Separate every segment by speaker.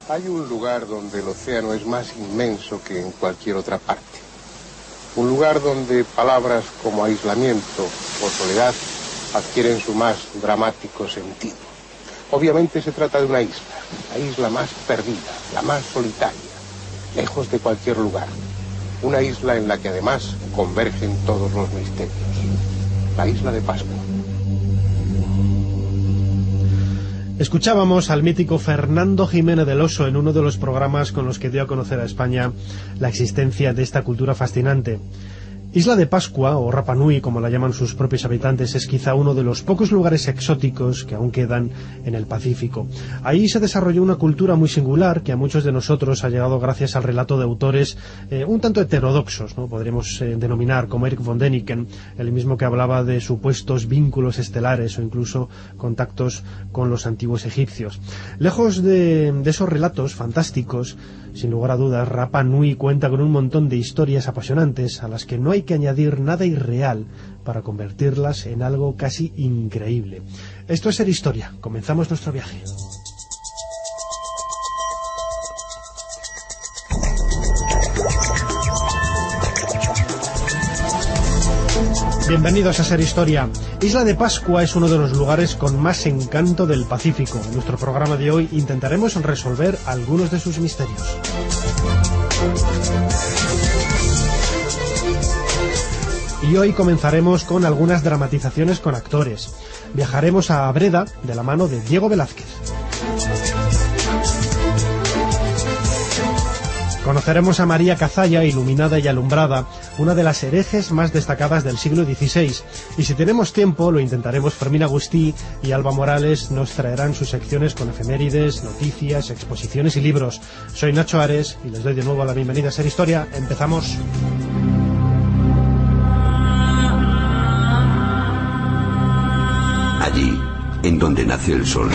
Speaker 1: Hay un lugar donde el océano es más inmenso que en cualquier otra parte. Un lugar donde palabras como aislamiento o soledad adquieren su más dramático sentido. Obviamente se trata de una isla, la isla más perdida, la más solitaria, lejos de cualquier lugar. Una isla en la que además convergen todos los misterios. La isla de Pascua.
Speaker 2: Escuchábamos al mítico Fernando Jiménez del Oso en uno de los programas con los que dio a conocer a España la existencia de esta cultura fascinante. Isla de Pascua, o Rapa Nui, como la llaman sus propios habitantes, es quizá uno de los pocos lugares exóticos que aún quedan en el Pacífico. Ahí se desarrolló una cultura muy singular que a muchos de nosotros ha llegado gracias al relato de autores un tanto heterodoxos, ¿no? Podríamos denominar, como Erich von Däniken, el mismo que hablaba de supuestos vínculos estelares o incluso contactos con los antiguos egipcios. Lejos de esos relatos fantásticos, sin lugar a dudas, Rapa Nui cuenta con un montón de historias apasionantes a las que no hay que añadir nada irreal para convertirlas en algo casi increíble. Esto es Ser Historia. Comenzamos nuestro viaje. Bienvenidos a Ser Historia. Isla de Pascua es uno de los lugares con más encanto del Pacífico. En nuestro programa de hoy intentaremos resolver algunos de sus misterios. Y hoy comenzaremos con algunas dramatizaciones con actores. Viajaremos a Breda de la mano de Diego Velázquez. Conoceremos a María Cazalla, iluminada y alumbrada, una de las herejes más destacadas del siglo XVI. Y si tenemos tiempo, lo intentaremos. Fermín Agustí y Alba Morales nos traerán sus secciones con efemérides, noticias, exposiciones y libros. Soy Nacho Ares y les doy de nuevo la bienvenida a Ser Historia. ¡Empezamos!
Speaker 3: Allí, en donde nace el sol,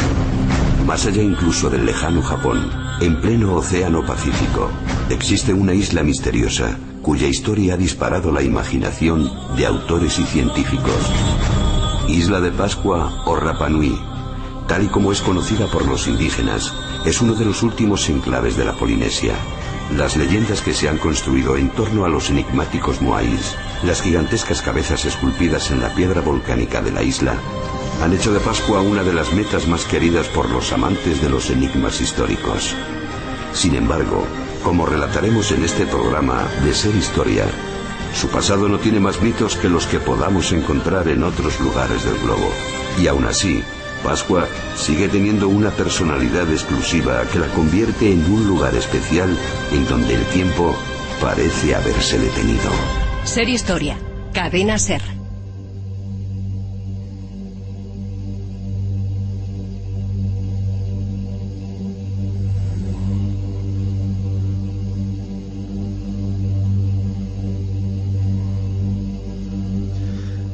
Speaker 3: más allá incluso del lejano Japón, en pleno océano Pacífico, existe una isla misteriosa cuya historia ha disparado la imaginación de autores y científicos. Isla de Pascua o Rapa Nui, tal y como es conocida por los indígenas, es uno de los últimos enclaves de la Polinesia. Las leyendas que se han construido en torno a los enigmáticos moais, las gigantescas cabezas esculpidas en la piedra volcánica de la isla, han hecho de Pascua una de las metas más queridas por los amantes de los enigmas históricos. Sin embargo, como relataremos en este programa de Ser Historia, su pasado no tiene más mitos que los que podamos encontrar en otros lugares del globo. Y aún así, Pascua sigue teniendo una personalidad exclusiva que la convierte en un lugar especial en donde el tiempo parece haberse detenido.
Speaker 4: Ser Historia, Cadena Ser.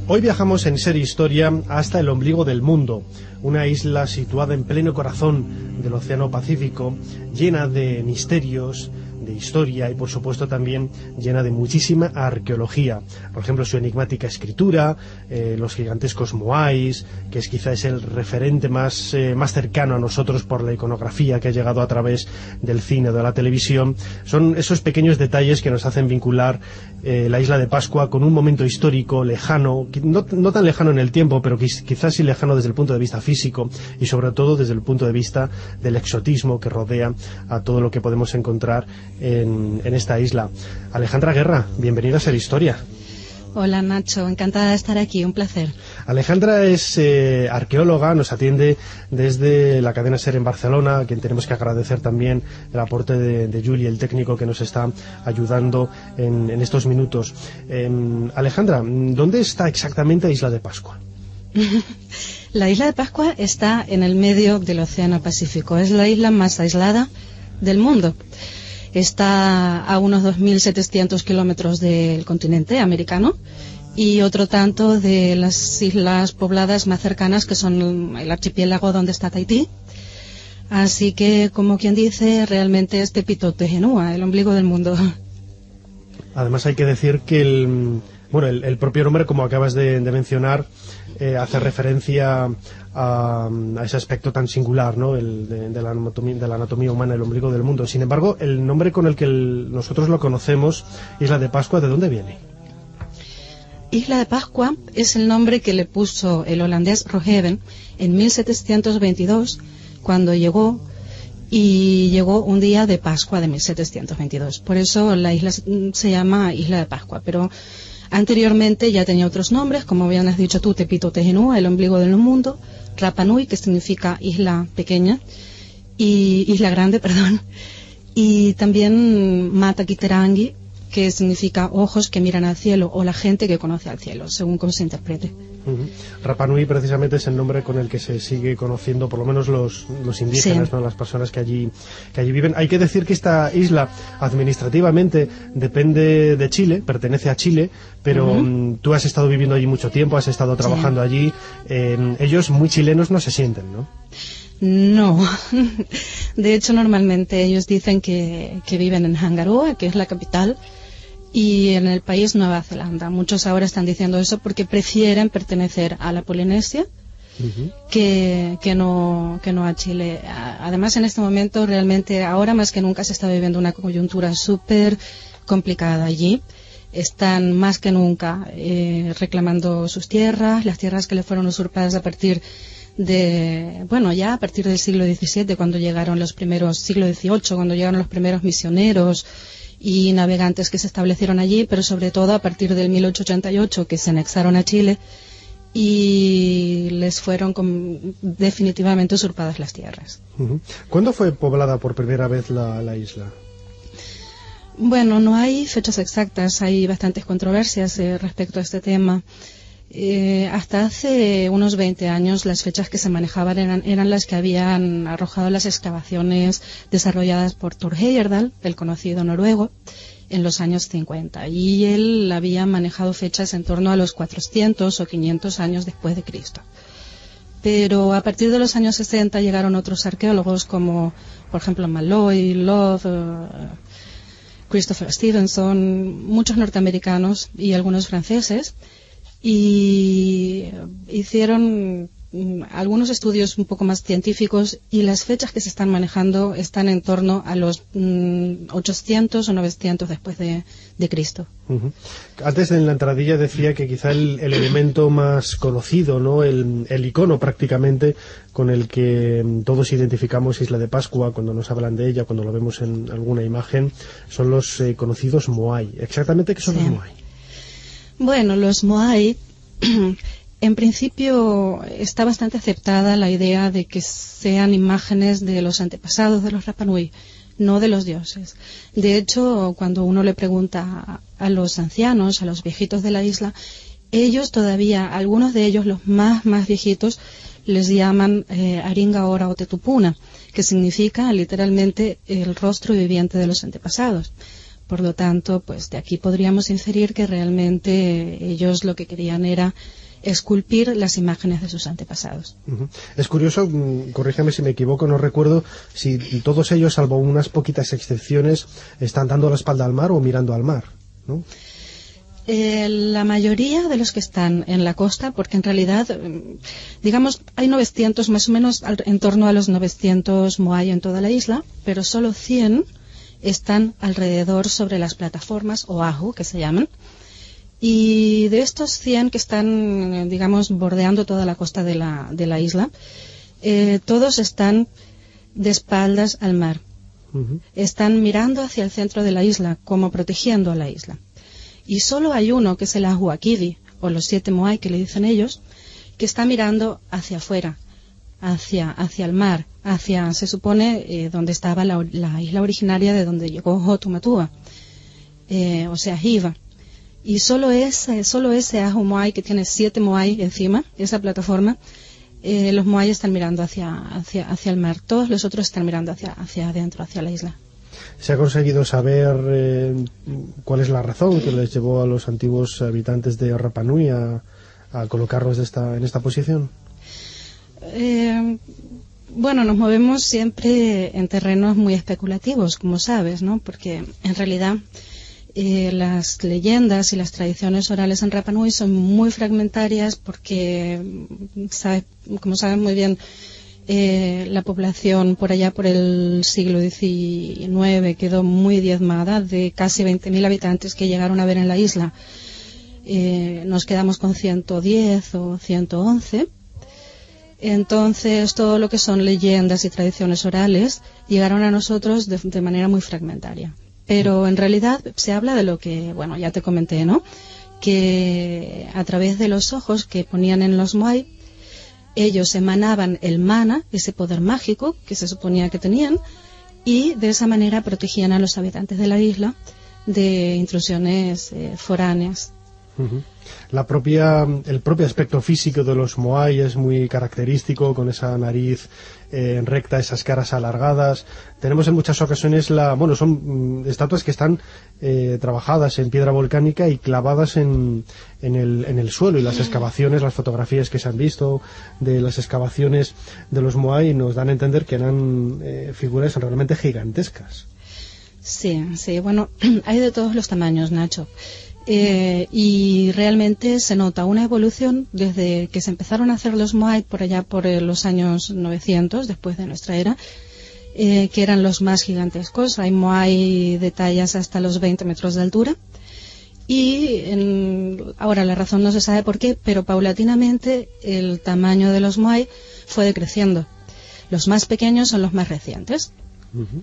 Speaker 2: Hoy viajamos en Ser Historia hasta el ombligo del mundo, una isla situada en pleno corazón del Océano Pacífico, llena de misterios, de historia y por supuesto también llena de muchísima arqueología. Por ejemplo, su enigmática escritura, los gigantescos moais, que es quizás el referente más cercano a nosotros por la iconografía que ha llegado a través del cine o de la televisión. Son esos pequeños detalles que nos hacen vincular la isla de Pascua con un momento histórico lejano, no tan lejano en el tiempo, pero quizás sí lejano desde el punto de vista físico y sobre todo desde el punto de vista del exotismo que rodea a todo lo que podemos encontrar en esta isla. Alejandra Guerra, bienvenida a Ser Historia.
Speaker 5: Hola Nacho, encantada de estar aquí, un placer.
Speaker 2: Alejandra es arqueóloga, nos atiende desde la cadena Ser en Barcelona, a quien tenemos que agradecer también el aporte de Juli, el técnico que nos está ayudando en estos minutos. Alejandra, ¿dónde está exactamente Isla de Pascua?
Speaker 5: La Isla de Pascua está en el medio del Océano Pacífico, es la isla más aislada del mundo. Está a unos 2.700 kilómetros del continente americano y otro tanto de las islas pobladas más cercanas, que son el archipiélago donde está Tahití. Así que, como quien dice, realmente es Pepito de Genua, el ombligo del mundo.
Speaker 2: Además hay que decir que Bueno, el propio nombre, como acabas de mencionar, hace referencia a ese aspecto tan singular, ¿no? De la anatomía humana, el ombligo del mundo. Sin embargo, el nombre con el que nosotros lo conocemos, Isla de Pascua, ¿de dónde viene?
Speaker 5: Isla de Pascua es el nombre que le puso el holandés Roggeveen en 1722, cuando llegó un día de Pascua de 1722. Por eso la isla se llama Isla de Pascua, pero anteriormente ya tenía otros nombres, como bien has dicho tú, Tepito Tehenua, el ombligo del mundo, Rapa Nui, que significa isla pequeña, y isla grande, perdón, y también Mata Kiterangi, que significa ojos que miran al cielo, o la gente que conoce al cielo, según cómo se interprete.
Speaker 2: Rapa Nui precisamente es el nombre con el que se sigue conociendo, por lo menos los indígenas,
Speaker 5: sí,
Speaker 2: ¿no? Las personas que allí viven. Hay que decir que esta isla administrativamente depende de Chile, pertenece a Chile, pero tú has estado viviendo allí mucho tiempo, has estado trabajando allí. Ellos, muy chilenos, no se sienten, ¿no?
Speaker 5: No, de hecho normalmente ellos dicen que viven en Hangaroa, que es la capital, y en el país Nueva Zelanda. Muchos ahora están diciendo eso porque prefieren pertenecer a la Polinesia que no a Chile. Además, en este momento realmente ahora más que nunca se está viviendo una coyuntura súper complicada allí. Están más que nunca reclamando sus tierras, las tierras que les fueron usurpadas a partir del siglo XVII, cuando llegaron siglo XVIII, cuando llegaron los primeros misioneros y navegantes que se establecieron allí, pero sobre todo a partir del 1888, que se anexaron a Chile y les fueron definitivamente usurpadas las tierras.
Speaker 2: ¿Cuándo fue poblada por primera vez la isla?
Speaker 5: Bueno, no hay fechas exactas, hay bastantes controversias respecto a este tema. Hasta hace unos 20 años las fechas que se manejaban eran las que habían arrojado las excavaciones desarrolladas por Thor Heyerdahl, el conocido noruego, en los años 50. Y él había manejado fechas en torno a los 400 o 500 años después de Cristo. Pero a partir de los años 60 llegaron otros arqueólogos como, por ejemplo, Malloy, Love, Christopher Stevenson, muchos norteamericanos y algunos franceses, y hicieron algunos estudios un poco más científicos, y las fechas que se están manejando están en torno a los 800 o 900 después de Cristo.
Speaker 2: Antes, en la entradilla, decía que quizá el elemento más conocido, ¿no? el icono prácticamente con el que todos identificamos Isla de Pascua cuando nos hablan de ella, cuando lo vemos en alguna imagen, son los conocidos Moai. ¿Exactamente qué son los Moai?
Speaker 5: Bueno, los Moai, en principio está bastante aceptada la idea de que sean imágenes de los antepasados de los Rapa Nui, no de los dioses. De hecho, cuando uno le pregunta a los ancianos, a los viejitos de la isla, ellos todavía, algunos de ellos, los más viejitos, les llaman Aringa Ora o Tetupuna, que significa literalmente el rostro viviente de los antepasados. Por lo tanto, pues de aquí podríamos inferir que realmente ellos lo que querían era esculpir las imágenes de sus antepasados.
Speaker 2: Es curioso, corrígeme si me equivoco, no recuerdo si todos ellos, salvo unas poquitas excepciones, están dando la espalda al mar o mirando al mar, ¿no?
Speaker 5: La mayoría de los que están en la costa, porque en realidad, digamos, hay 900, más o menos en torno a los 900 Moai en toda la isla, pero solo 100 están alrededor sobre las plataformas o ahu, que se llaman, y de estos 100 que están, digamos, bordeando toda la costa de la isla, todos están de espaldas al mar. Están mirando hacia el centro de la isla, como protegiendo a la isla. Y solo hay uno, que es el Ahu Akidi, o los 7 Moai que le dicen ellos, que está mirando hacia afuera, hacia el mar, se supone, donde estaba la isla originaria de donde llegó Hotumatua, o sea, Hiva. Y solo ese Ahu Moai, que tiene 7 Moai encima, esa plataforma, los Moai están mirando hacia el mar. Todos los otros están mirando hacia adentro, hacia la isla.
Speaker 2: ¿Se ha conseguido saber cuál es la razón que les llevó a los antiguos habitantes de Rapa Nui a colocarlos en esta posición?
Speaker 5: Bueno, nos movemos siempre en terrenos muy especulativos, como sabes, ¿no? Porque en realidad las leyendas y las tradiciones orales en Rapa Nui son muy fragmentarias porque, como saben muy bien, la población por allá por el siglo XIX quedó muy diezmada. De casi 20.000 habitantes que llegaron a ver en la isla, nos quedamos con 110 o 111. Entonces, todo lo que son leyendas y tradiciones orales llegaron a nosotros de manera muy fragmentaria. Pero en realidad se habla de lo que, bueno, ya te comenté, ¿no? Que a través de los ojos que ponían en los moai, ellos emanaban el mana, ese poder mágico que se suponía que tenían, y de esa manera protegían a los habitantes de la isla de intrusiones foráneas.
Speaker 2: Uh-huh. El propio aspecto físico de los moai es muy característico, con esa nariz recta, esas caras alargadas. Tenemos en muchas ocasiones son estatuas que están trabajadas en piedra volcánica y clavadas en el suelo, y las excavaciones, las fotografías que se han visto de las excavaciones de los moai nos dan a entender que eran figuras realmente gigantescas.
Speaker 5: Sí, bueno, hay de todos los tamaños, Nacho. Y realmente se nota una evolución desde que se empezaron a hacer los moai por allá por los años 900, después de nuestra era, que eran los más gigantescos. Hay moai de tallas hasta los 20 metros de altura. Y ahora la razón no se sabe por qué, pero paulatinamente el tamaño de los moai fue decreciendo. Los más pequeños son los más recientes.
Speaker 2: Uh-huh.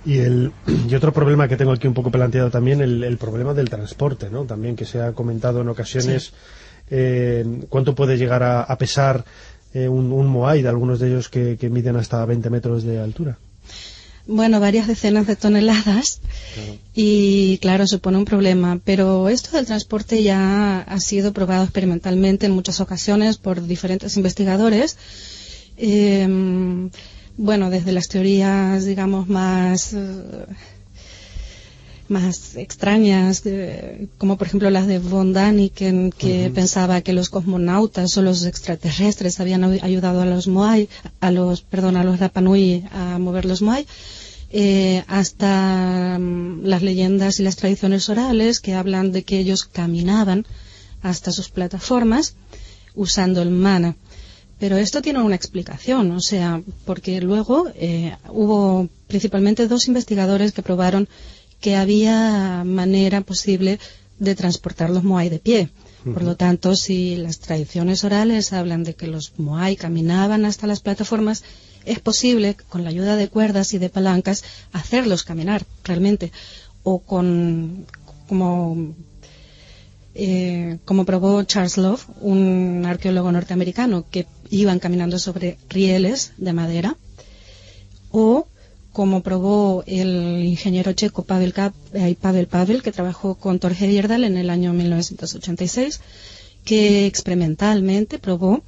Speaker 2: Y otro problema que tengo aquí un poco planteado también, el problema del transporte, ¿no? También, que se ha comentado en ocasiones, sí. ¿Cuánto puede llegar a pesar un moai, de algunos de ellos que miden hasta 20 metros de altura?
Speaker 5: Bueno, varias decenas de toneladas. Claro. Y claro, supone un problema, pero esto del transporte ya ha sido probado experimentalmente en muchas ocasiones por diferentes investigadores. Bueno, desde las teorías, digamos, más extrañas, como por ejemplo las de von Däniken, que uh-huh. pensaba que los cosmonautas o los extraterrestres habían ayudado a los moai, a los Rapa Nui a mover los moai, hasta las leyendas y las tradiciones orales que hablan de que ellos caminaban hasta sus plataformas usando el mana. Pero esto tiene una explicación, o sea, porque luego hubo principalmente 2 investigadores que probaron que había manera posible de transportar los moai de pie. Uh-huh. Por lo tanto, si las tradiciones orales hablan de que los moai caminaban hasta las plataformas, es posible, con la ayuda de cuerdas y de palancas, hacerlos caminar realmente. O como probó Charles Love, un arqueólogo norteamericano, que iban caminando sobre rieles de madera, o como probó el ingeniero checo Pavel Pavel, que trabajó con Thor Heyerdahl en el año 1986, que experimentalmente probó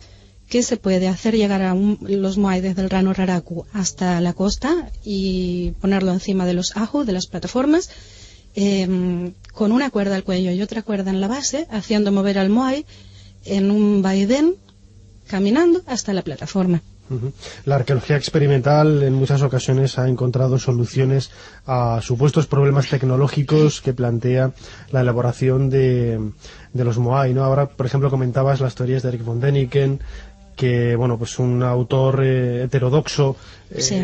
Speaker 5: que se puede hacer llegar a los moai desde el Rano Raraku hasta la costa y ponerlo encima de los ahu, de las plataformas, con una cuerda al cuello y otra cuerda en la base, haciendo mover al moai en un vaivén, caminando hasta la plataforma.
Speaker 2: Uh-huh. La arqueología experimental en muchas ocasiones ha encontrado soluciones a supuestos problemas tecnológicos que plantea la elaboración de los moai, ¿no? Ahora, por ejemplo, comentabas las teorías de Erik von Däniken, que, bueno, pues un autor heterodoxo, sí.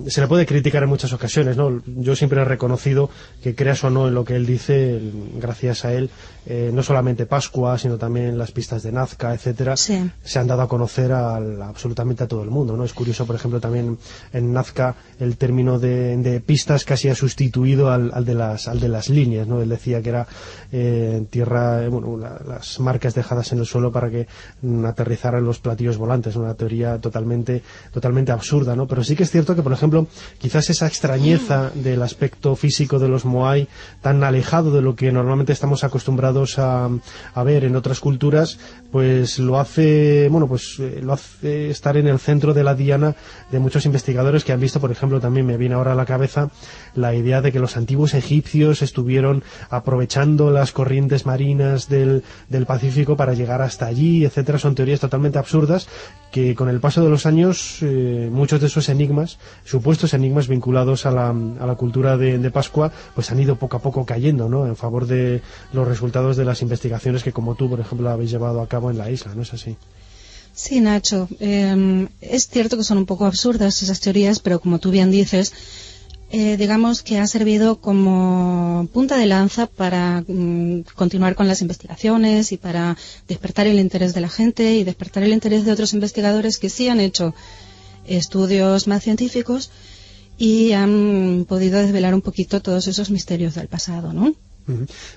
Speaker 2: Se le puede criticar en muchas ocasiones, ¿no? Yo siempre he reconocido que, creas o no en lo que él dice, gracias a él, no solamente Pascua, sino también las pistas de Nazca, etcétera, sí. se han dado a conocer absolutamente a todo el mundo, ¿no? Es curioso, por ejemplo, también en Nazca el término de pistas casi ha sustituido al de las líneas, ¿no? Él decía que era tierra, las marcas dejadas en el suelo para que aterrizaran los platillos volantes, una teoría totalmente absurda, ¿no? Pero sí que es cierto que, por ejemplo, quizás esa extrañeza del aspecto físico de los moai, tan alejado de lo que normalmente estamos acostumbrados a ver en otras culturas, pues lo hace estar en el centro de la diana de muchos investigadores que han visto, por ejemplo, también me viene ahora a la cabeza la idea de que los antiguos egipcios estuvieron aprovechando las corrientes marinas del Pacífico para llegar hasta allí, etcétera. Son teorías totalmente absurdas, que con el paso de los años muchos de esos enigmas, supuestos enigmas vinculados a la cultura de Pascua, pues han ido poco a poco cayendo, ¿no?, en favor de los resultados de las investigaciones que, como tú, por ejemplo, habéis llevado a cabo en la isla, ¿no es así?
Speaker 5: Sí, Nacho, es cierto que son un poco absurdas esas teorías, pero como tú bien dices, digamos que ha servido como punta de lanza para continuar con las investigaciones y para despertar el interés de la gente y despertar el interés de otros investigadores que sí han hecho estudios más científicos y han podido desvelar un poquito todos esos misterios del pasado, ¿no?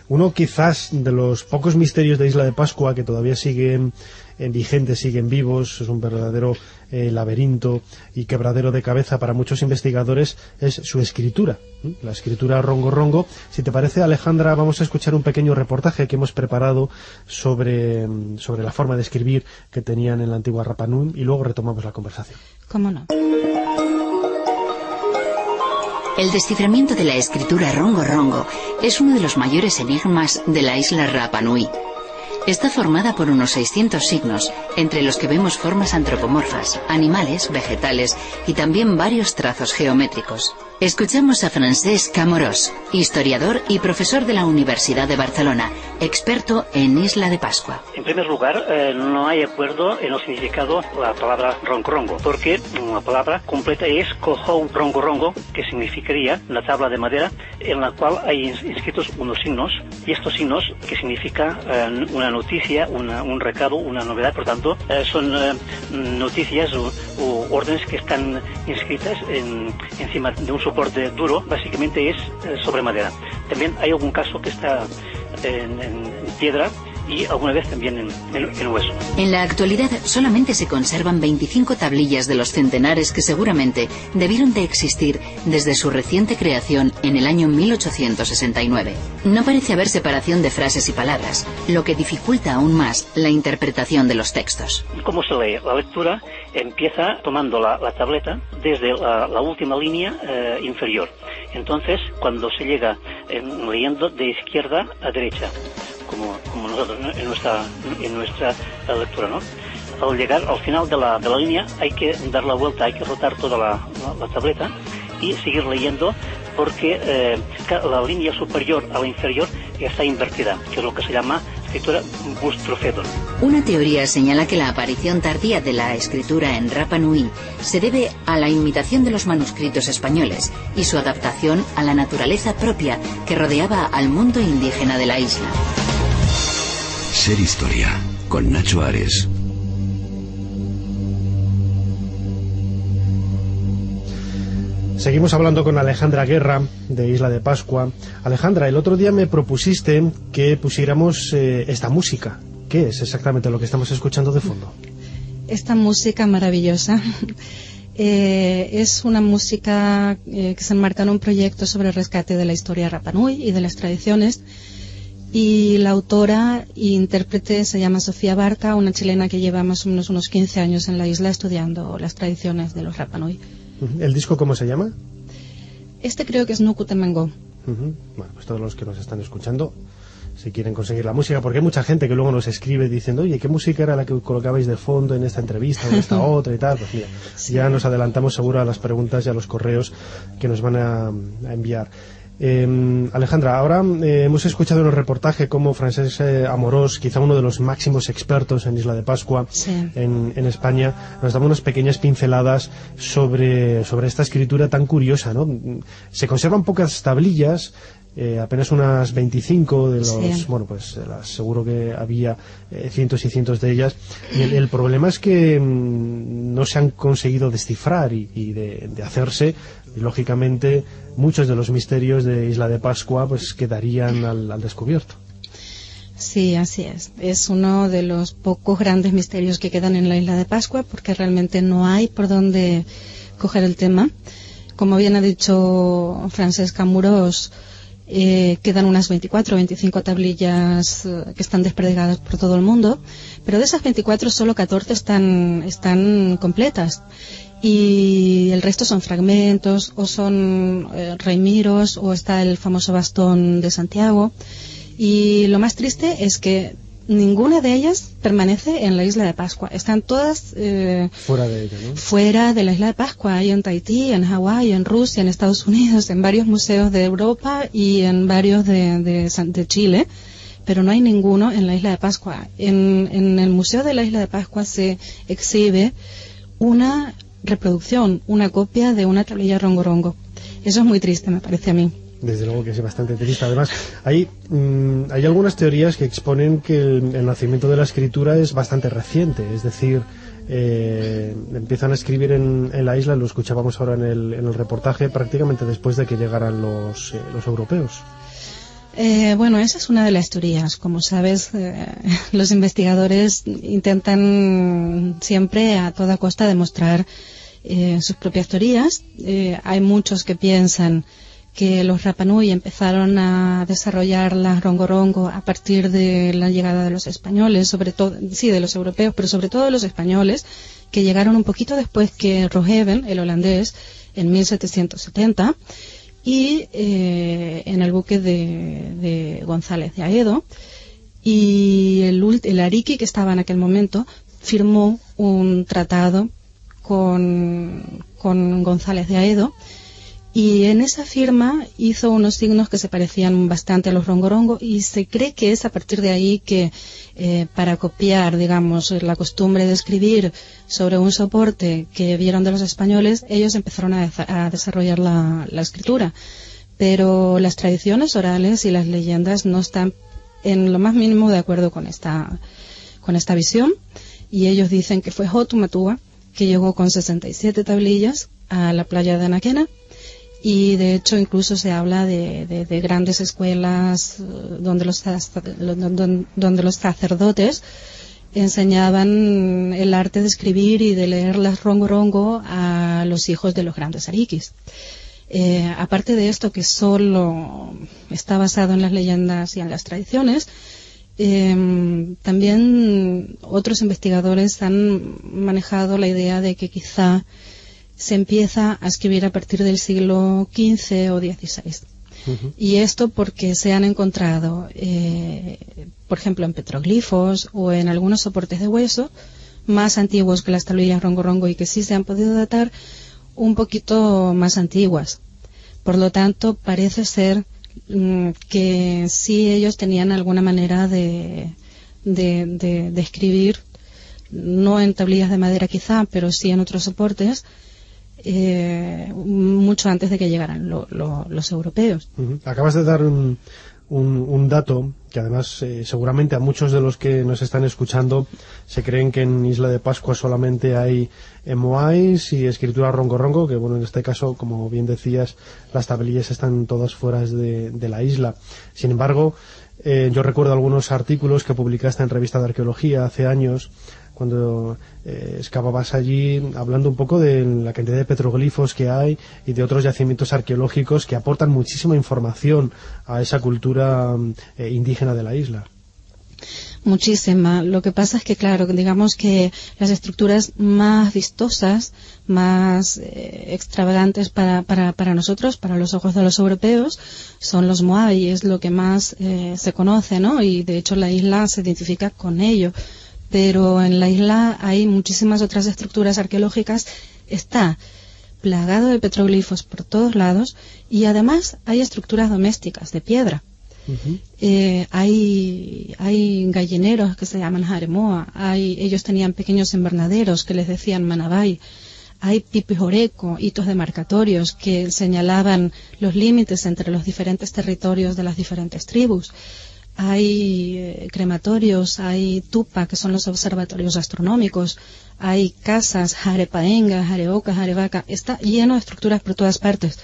Speaker 2: Uno quizás de los pocos misterios de Isla de Pascua que todavía siguen vigentes, siguen vivos, es un verdadero laberinto y quebradero de cabeza para muchos investigadores, es su escritura, la escritura Rongo Rongo. Si te parece, Alejandra, vamos a escuchar un pequeño reportaje que hemos preparado sobre la forma de escribir que tenían en la antigua Rapa Nui y luego retomamos la conversación.
Speaker 5: ¿Cómo no?
Speaker 6: El desciframiento de la escritura Rongo Rongo es uno de los mayores enigmas de la isla Rapa Nui. Está formada por unos 600 signos, entre los que vemos formas antropomorfas, animales, vegetales y también varios trazos geométricos. Escuchamos a Francesc Amorós, historiador y profesor de la Universidad de Barcelona, experto en Isla de Pascua.
Speaker 7: En primer lugar, no hay acuerdo en el significado de la palabra rongo rongo, porque la palabra completa es Kohou Rongo Rongo, que significaría una tabla de madera en la cual hay inscritos unos signos, y estos signos, que significa una noticia, un recado, una novedad, por tanto, son noticias o órdenes que están inscritas encima de un soporte duro, básicamente es sobre madera. También hay algún caso que está en piedra y alguna vez también en hueso.
Speaker 6: En la actualidad solamente se conservan 25 tablillas de los centenares que seguramente debieron de existir desde su reciente creación en el año 1869. No parece haber separación de frases y palabras, lo que dificulta aún más la interpretación de los textos.
Speaker 7: ¿Cómo se lee? La lectura empieza tomando la tableta desde la última línea inferior. Entonces, cuando se llega leyendo de izquierda a derecha, como nosotros, ¿no?, en nuestra lectura, ¿no? Al llegar al final de la línea hay que dar la vuelta, hay que rotar toda la tableta y seguir leyendo, porque la línea superior a la inferior está invertida, que es lo que se llama escritura bustrofedon.
Speaker 6: Una teoría señala que la aparición tardía de la escritura en Rapa Nui se debe a la imitación de los manuscritos españoles y su adaptación a la naturaleza propia que rodeaba al mundo indígena de la isla.
Speaker 3: Ser Historia, con Nacho Ares.
Speaker 2: Seguimos hablando con Alejandra Guerra, de Isla de Pascua. Alejandra, el otro día me propusiste que pusiéramos esta música. ¿Qué es exactamente lo que estamos escuchando de fondo?
Speaker 5: Esta música maravillosa es una música que se enmarca en un proyecto sobre el rescate de la historia Rapa Nui y de las tradiciones. Y la autora e intérprete se llama Sofía Barca, una chilena que lleva más o menos unos 15 años en la isla estudiando las tradiciones de los Rapa Nui.
Speaker 2: ¿El disco cómo se llama?
Speaker 5: Este creo que es Nuku Temengo.
Speaker 2: Bueno, pues todos los que nos están escuchando, si quieren conseguir la música, porque hay mucha gente que luego nos escribe diciendo, oye, ¿qué música era la que colocabais de fondo en esta entrevista o en esta otra y tal? Pues mira, sí, ya nos adelantamos seguro a las preguntas y a los correos que nos van a enviar. Alejandra, ahora hemos escuchado en el reportaje cómo Francesc Amorós, quizá uno de los máximos expertos en Isla de Pascua, sí, en España, nos daba unas pequeñas pinceladas sobre esta escritura tan curiosa, ¿no? Se conservan pocas tablillas, apenas unas 25 de los, sí, bueno, pues seguro que había cientos y cientos de ellas, y el problema es que no se han conseguido descifrar y de hacerse, y lógicamente muchos de los misterios de Isla de Pascua pues quedarían al descubierto.
Speaker 5: Sí, así es. Es uno de los pocos grandes misterios que quedan en la Isla de Pascua, porque realmente no hay por dónde coger el tema. Como bien ha dicho Francesc Amorós, quedan unas 24 o 25 tablillas que están desperdigadas por todo el mundo, pero de esas 24 solo 14 están completas, y el resto son fragmentos o son reimiros, o está el famoso bastón de Santiago. Y lo más triste es que ninguna de ellas permanece en la isla de Pascua. Están todas
Speaker 2: fuera de ella, ¿no?
Speaker 5: Fuera de la isla de Pascua. Hay en Tahití, en Hawái, en Rusia, en Estados Unidos, en varios museos de Europa y en varios de Chile, pero no hay ninguno en la isla de Pascua. En el Museo de la Isla de Pascua se exhibe una reproducción, una copia de una tablilla rongorongo. Eso es muy triste, me parece a mí.
Speaker 2: Desde luego que es bastante triste. Además, hay algunas teorías que exponen que el nacimiento de la escritura es bastante reciente, es decir, empiezan a escribir en la isla, lo escuchábamos ahora en el reportaje, prácticamente después de que llegaran los europeos.
Speaker 5: Bueno, esa es una de las teorías. Como sabes, los investigadores intentan siempre a toda costa demostrar sus propias teorías. Hay muchos que piensan que los Rapa Nui empezaron a desarrollar las rongorongo a partir de la llegada de los españoles, sobre todo, sí, de los europeos, pero sobre todo de los españoles, que llegaron un poquito después que Roggeveen, el holandés, en 1770, y en el buque de González de Aedo, y el Ariqui, que estaba en aquel momento, firmó un tratado con González de Aedo, y en esa firma hizo unos signos que se parecían bastante a los rongorongo, y se cree que es a partir de ahí que para copiar, digamos, la costumbre de escribir sobre un soporte que vieron de los españoles, ellos empezaron a desarrollar la escritura. Pero las tradiciones orales y las leyendas no están en lo más mínimo de acuerdo con esta visión, y ellos dicen que fue Hotumatua que llegó con 67 tablillas a la playa de Anaquena. Y de hecho incluso se habla de grandes escuelas donde los sacerdotes enseñaban el arte de escribir y de leer las rongorongo a los hijos de los grandes ariquis. Aparte de esto, que solo está basado en las leyendas y en las tradiciones, también otros investigadores han manejado la idea de que quizá se empieza a escribir a partir del siglo XV o XVI. Y esto porque se han encontrado, por ejemplo, en petroglifos o en algunos soportes de hueso más antiguos que las tablillas rongorongo, y que sí se han podido datar un poquito más antiguas. Por lo tanto, parece ser que sí ellos tenían alguna manera de escribir, no en tablillas de madera quizá, pero sí en otros soportes, mucho antes de que llegaran los europeos.
Speaker 2: Acabas de dar un dato que además seguramente a muchos de los que nos están escuchando se creen que en Isla de Pascua solamente hay moais y escritura rongorongo, que bueno, en este caso, como bien decías, las tablillas están todas fuera de la isla. Sin embargo, yo recuerdo algunos artículos que publicaste en Revista de Arqueología hace años, cuando excavabas allí, hablando un poco de la cantidad de petroglifos que hay y de otros yacimientos arqueológicos que aportan muchísima información a esa cultura indígena de la isla.
Speaker 5: Muchísima. Lo que pasa es que, claro, digamos que las estructuras más vistosas, más extravagantes para nosotros, para los ojos de los europeos, son los moai, es lo que más se conoce, ¿no? Y de hecho la isla se identifica con ello. Pero en la isla hay muchísimas otras estructuras arqueológicas, está plagado de petroglifos por todos lados, y además hay estructuras domésticas de piedra. Hay gallineros que se llaman jaremoa, ellos tenían pequeños invernaderos que les decían manabay, hay pipijoreco, hitos demarcatorios que señalaban los límites entre los diferentes territorios de las diferentes tribus. Hay crematorios, hay tupa, que son los observatorios astronómicos, hay casas, jarepaenga, jareoca, jarevaca, está lleno de estructuras por todas partes.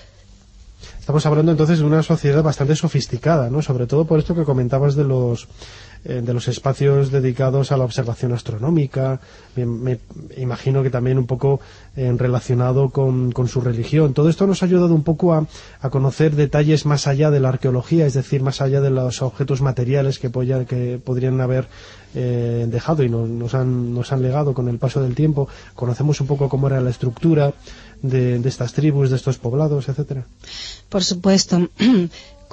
Speaker 2: Estamos hablando entonces de una sociedad bastante sofisticada, ¿no? Sobre todo por esto que comentabas de los espacios dedicados a la observación astronómica. Me imagino que también un poco relacionado con su religión. Todo esto nos ha ayudado un poco a conocer detalles más allá de la arqueología, es decir, más allá de los objetos materiales que podrían haber dejado y nos han legado con el paso del tiempo. Conocemos un poco cómo era la estructura de estas tribus, de estos poblados, etcétera.
Speaker 5: Por supuesto.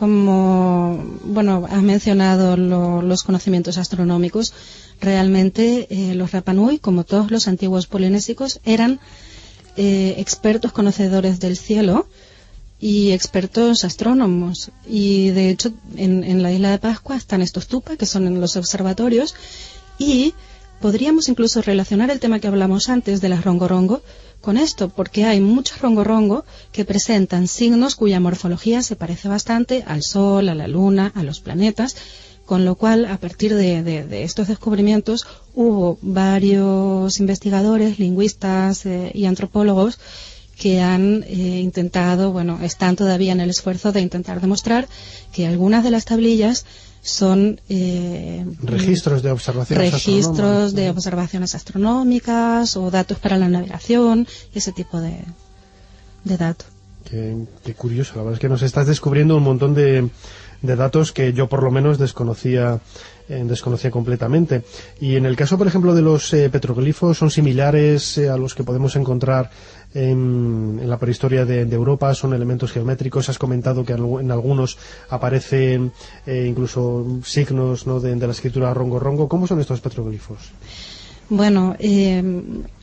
Speaker 5: como, bueno, has mencionado los conocimientos astronómicos, realmente los Rapa Nui, como todos los antiguos polinésicos, eran expertos conocedores del cielo y expertos astrónomos. Y de hecho, en la isla de Pascua están estos tupa, que son en los observatorios, y podríamos incluso relacionar el tema que hablamos antes de las rongorongo con esto, porque hay muchos rongorongo que presentan signos cuya morfología se parece bastante al Sol, a la Luna, a los planetas, con lo cual, a partir de estos descubrimientos, hubo varios investigadores, lingüistas y antropólogos que han intentado, bueno, están todavía en el esfuerzo de intentar demostrar que algunas de las tablillas son
Speaker 2: registros de
Speaker 5: observaciones astronómicas o datos para la navegación, ese tipo de datos.
Speaker 2: Qué curioso, la verdad es que nos estás descubriendo un montón de datos que yo por lo menos desconocía completamente. Y en el caso, por ejemplo, de los petroglifos, ¿son similares a los que podemos encontrar en la prehistoria de Europa? ¿Son elementos geométricos? Has comentado que en algunos aparecen incluso signos, ¿no?, de la escritura rongo-rongo. ¿Cómo son estos petroglifos?
Speaker 5: Bueno,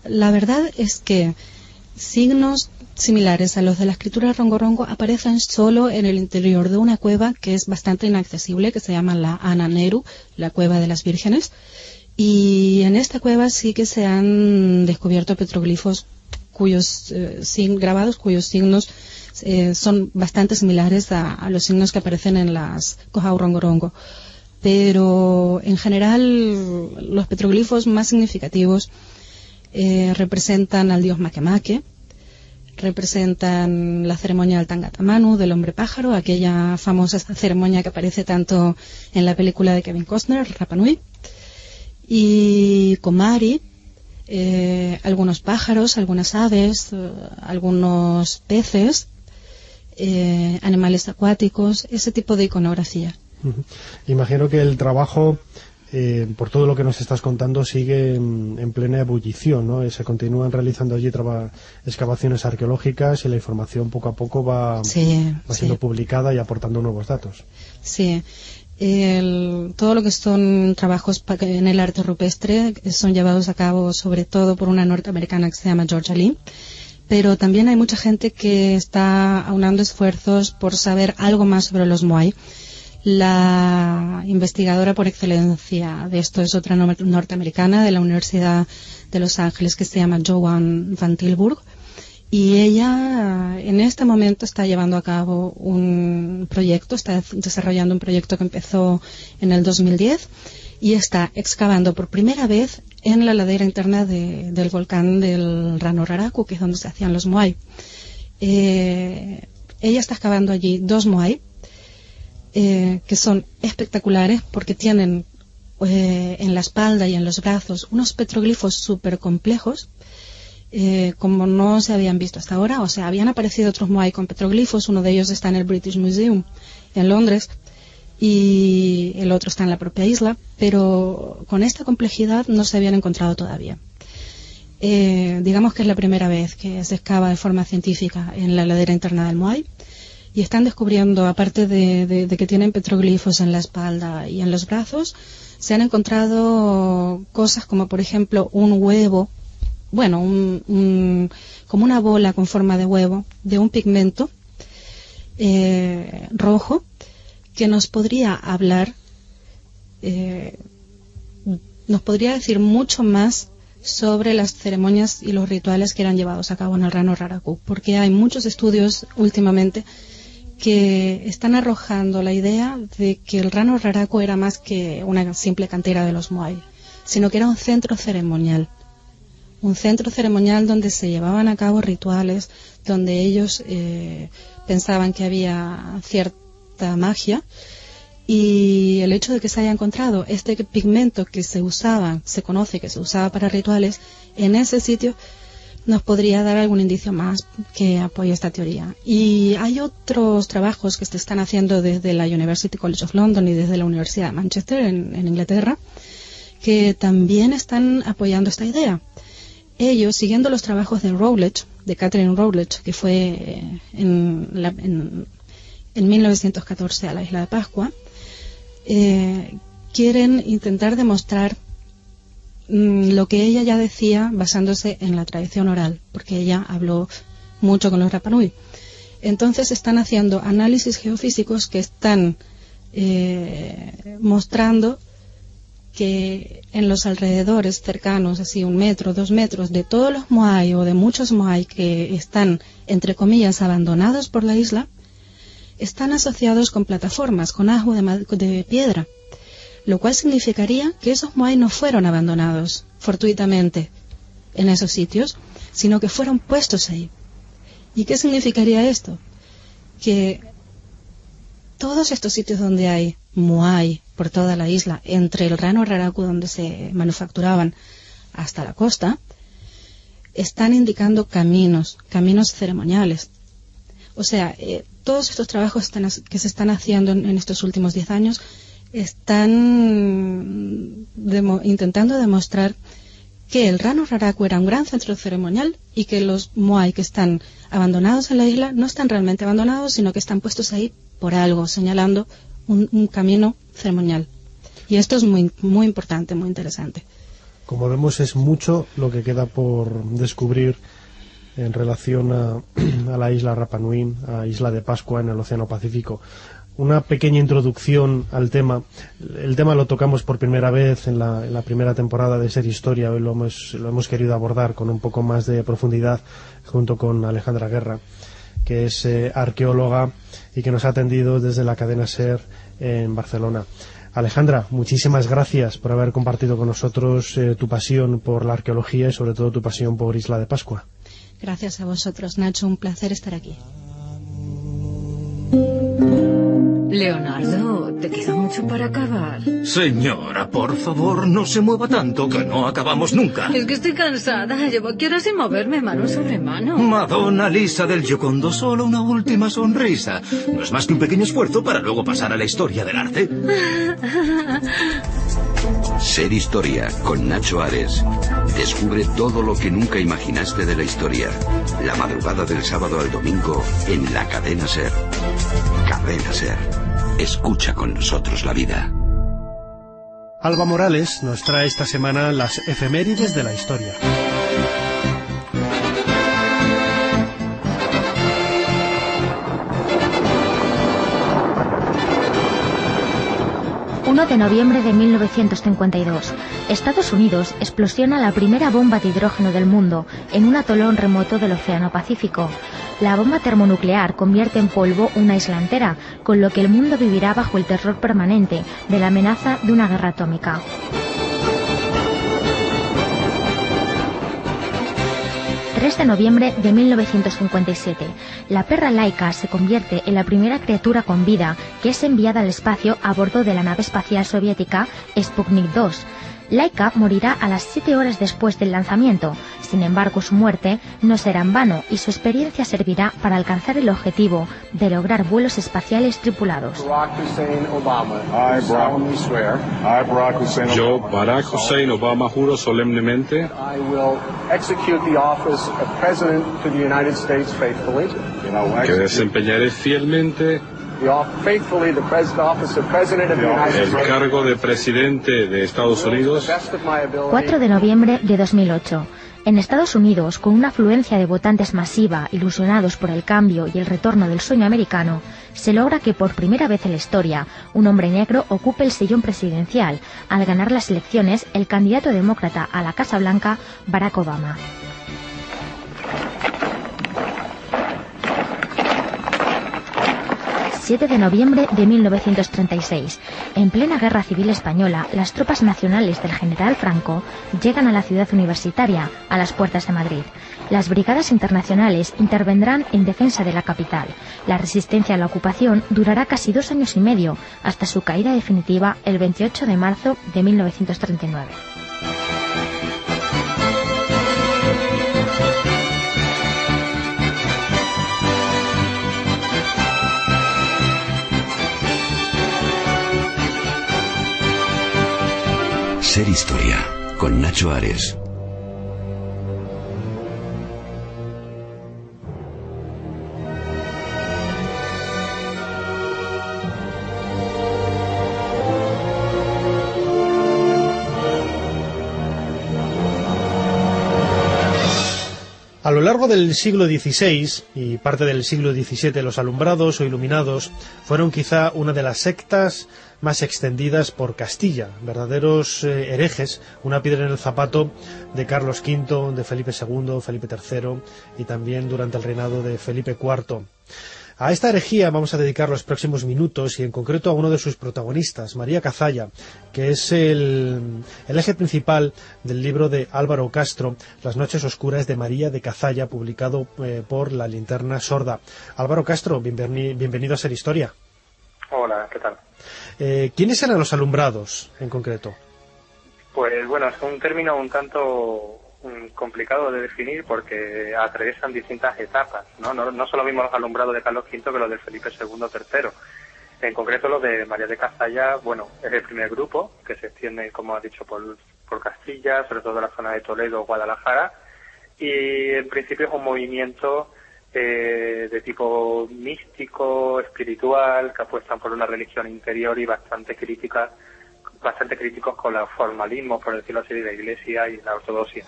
Speaker 5: la verdad es que signos similares a los de la escritura rongo-rongo aparecen solo en el interior de una cueva que es bastante inaccesible, que se llama la Ananeru, la cueva de las vírgenes, y en esta cueva sí que se han descubierto petroglifos grabados cuyos signos son bastante similares a los signos que aparecen en las Kohau rongo-rongo. Pero en general los petroglifos más significativos representan al dios Makemake, representan la ceremonia del Tangata Manu, del hombre pájaro, aquella famosa ceremonia que aparece tanto en la película de Kevin Costner, Rapa Nui, y Komari, algunos pájaros, algunas aves, algunos peces, animales acuáticos, ese tipo de iconografía.
Speaker 2: Imagino que el trabajo, por todo lo que nos estás contando, sigue en plena ebullición, ¿no? Se continúan realizando allí excavaciones arqueológicas y la información poco a poco va siendo publicada y aportando nuevos datos.
Speaker 5: Sí. Todo lo que son trabajos en el arte rupestre son llevados a cabo sobre todo por una norteamericana que se llama Georgia Lee, pero también hay mucha gente que está aunando esfuerzos por saber algo más sobre los Moai. La investigadora por excelencia de esto es otra norteamericana de la Universidad de Los Ángeles que se llama Joan Van Tilburg, y ella en este momento está llevando a cabo un proyecto, está desarrollando un proyecto que empezó en el 2010 y está excavando por primera vez en la ladera interna del volcán del Rano Raraku, que es donde se hacían los Moai. Ella está excavando allí 2 Moai que son espectaculares porque tienen en la espalda y en los brazos unos petroglifos súper complejos, como no se habían visto hasta ahora. O sea, habían aparecido otros Moai con petroglifos, uno de ellos está en el British Museum en Londres y el otro está en la propia isla, pero con esta complejidad no se habían encontrado todavía. Digamos que es la primera vez que se excava de forma científica en la ladera interna del Moai. Y están descubriendo, aparte de que tienen petroglifos en la espalda y en los brazos, se han encontrado cosas como, por ejemplo, un huevo, bueno, como una bola con forma de huevo, de un pigmento rojo, que nos podría hablar, nos podría decir mucho más sobre las ceremonias y los rituales que eran llevados a cabo en el Rano Raraku, porque hay muchos estudios últimamente que están arrojando la idea de que el Rano Raraku era más que una simple cantera de los Moai, sino que era un centro ceremonial donde se llevaban a cabo rituales, donde ellos pensaban que había cierta magia, y el hecho de que se haya encontrado este pigmento que se conoce que se usaba para rituales en ese sitio, nos podría dar algún indicio más que apoye esta teoría. Y hay otros trabajos que se están haciendo desde la University College of London y desde la Universidad de Manchester en Inglaterra, que también están apoyando esta idea. Ellos, siguiendo los trabajos de Catherine Routledge, que fue en en 1914 a la isla de Pascua, quieren intentar demostrar lo que ella ya decía basándose en la tradición oral, porque ella habló mucho con los Rapa Nui. Entonces están haciendo análisis geofísicos que están mostrando que en los alrededores cercanos, así 1 metro, 2 metros, de todos los moai o de muchos moai que están, entre comillas, abandonados por la isla, están asociados con plataformas, con ajo de piedra, lo cual significaría que esos moai no fueron abandonados fortuitamente en esos sitios, sino que fueron puestos ahí. ¿Y qué significaría esto? Que todos estos sitios donde hay moai por toda la isla, entre el Rano Raraku donde se manufacturaban hasta la costa, están indicando caminos ceremoniales. O sea, todos estos trabajos que se están haciendo en estos últimos 10 años están intentando demostrar que el Rano Raraku era un gran centro ceremonial y que los moai que están abandonados en la isla no están realmente abandonados, sino que están puestos ahí por algo, señalando un camino ceremonial. Y esto es muy, muy importante, muy interesante.
Speaker 2: Como vemos, es mucho lo que queda por descubrir en relación a la isla Rapa Nui, a Isla de Pascua en el Océano Pacífico. Una pequeña introducción al tema. El tema lo tocamos por primera vez en la primera temporada de Ser Historia. Hoy lo hemos querido abordar con un poco más de profundidad junto con Alejandra Guerra, que es arqueóloga y que nos ha atendido desde la cadena SER en Barcelona. Alejandra, muchísimas gracias por haber compartido con nosotros tu pasión por la arqueología y sobre todo tu pasión por Isla de Pascua.
Speaker 5: Gracias a vosotros, Nacho, un placer estar aquí.
Speaker 8: Leonardo, te queda mucho para acabar.
Speaker 9: Señora, por favor, no se mueva tanto, que no acabamos nunca.
Speaker 8: Es que estoy cansada, llevo aquí horas sin moverme mano sobre mano.
Speaker 9: Madonna Lisa del Giocondo, solo una última sonrisa. No es más que un pequeño esfuerzo para luego pasar a la historia del arte.
Speaker 3: Ser Historia con Nacho Ares. Descubre todo lo que nunca imaginaste de la historia. La madrugada del sábado al domingo en la cadena SER. Cadena SER. Escucha con nosotros la vida.
Speaker 2: Alba Morales nos trae esta semana las efemérides de la historia.
Speaker 10: 1 de noviembre de 1952, Estados Unidos explosiona la primera bomba de hidrógeno del mundo en un atolón remoto del Océano Pacífico. La bomba termonuclear convierte en polvo una isla entera, con lo que el mundo vivirá bajo el terror permanente de la amenaza de una guerra atómica. 3 de noviembre de 1957, la perra Laika se convierte en la primera criatura con vida que es enviada al espacio a bordo de la nave espacial soviética Sputnik 2. Laika morirá a las 7 horas después del lanzamiento. Sin embargo, su muerte no será en vano y su experiencia servirá para alcanzar el objetivo de lograr vuelos espaciales tripulados.
Speaker 11: Yo, Barack Hussein Obama, juro solemnemente que desempeñaré fielmente el cargo de presidente de Estados Unidos.
Speaker 10: 4 de noviembre de 2008. En Estados Unidos, con una afluencia de votantes masiva, ilusionados por el cambio y el retorno del sueño americano, se logra que por primera vez en la historia un hombre negro ocupe el sillón presidencial, al ganar las elecciones el candidato demócrata a la Casa Blanca, Barack Obama. 7 de noviembre de 1936. En plena Guerra Civil Española, las tropas nacionales del general Franco llegan a la ciudad universitaria, a las puertas de Madrid. Las brigadas internacionales intervendrán en defensa de la capital. La resistencia a la ocupación durará casi 2 años y medio, hasta su caída definitiva el 28 de marzo de 1939.
Speaker 3: Ser Historia con Nacho Ares.
Speaker 2: A lo largo del siglo XVI y parte del siglo XVII, los alumbrados o iluminados fueron quizá una de las sectas más extendidas por Castilla, verdaderos herejes, una piedra en el zapato de Carlos V, de Felipe II, Felipe III y también durante el reinado de Felipe IV. A esta herejía vamos a dedicar los próximos minutos y en concreto a uno de sus protagonistas, María Cazalla, que es el eje principal del libro de Álvaro Castro, Las noches oscuras de María de Cazalla, publicado por La Linterna Sorda. Álvaro Castro, bienvenido a Ser Historia.
Speaker 12: Hola, ¿qué tal?
Speaker 2: ¿Quiénes eran los alumbrados en concreto?
Speaker 12: Pues bueno, es un término un tanto complicado de definir porque atraviesan distintas etapas, ¿no? No solo mismo los alumbrados de Carlos V que los de Felipe II III. En concreto los de María de Cazalla, bueno, es el primer grupo que se extiende, como ha dicho, por Castilla, sobre todo la zona de Toledo, Guadalajara, y en principio es un movimiento de tipo místico, espiritual, que apuestan por una religión interior y bastante críticos con los formalismos, por decirlo así, de la Iglesia y la ortodoxia